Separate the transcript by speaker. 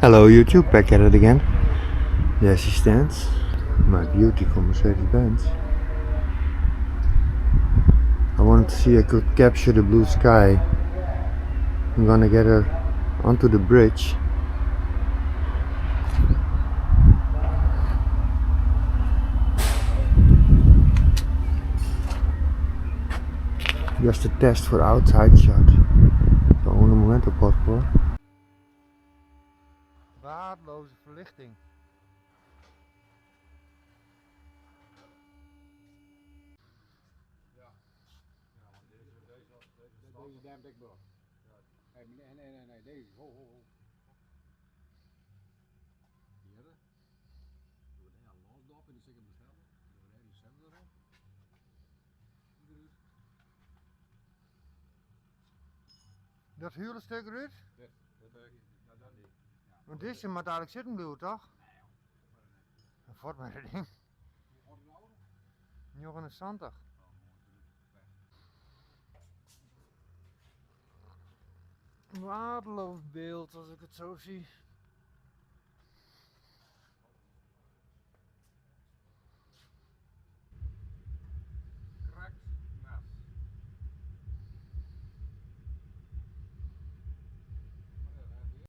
Speaker 1: Hello YouTube, back at it again. There she stands, my beautiful Mercedes-Benz. I wanted to see if I could capture the blue sky. I'm gonna get her onto the bridge. Just a test voor outside shot. Gewoon een moment op hoor. Waardeloze verlichting.
Speaker 2: Deze damn big bro. Nee, deze. Ho. Hier. Door de hele losdop en die zeker bestellen. Door de hele sensor erop.
Speaker 1: Dat huurenstuk Ruud?
Speaker 2: Dat niet.
Speaker 1: Want deze moet eigenlijk zitten blijven toch? Een Ford met het ding. 79. Waardeloos beeld als ik het zo zie.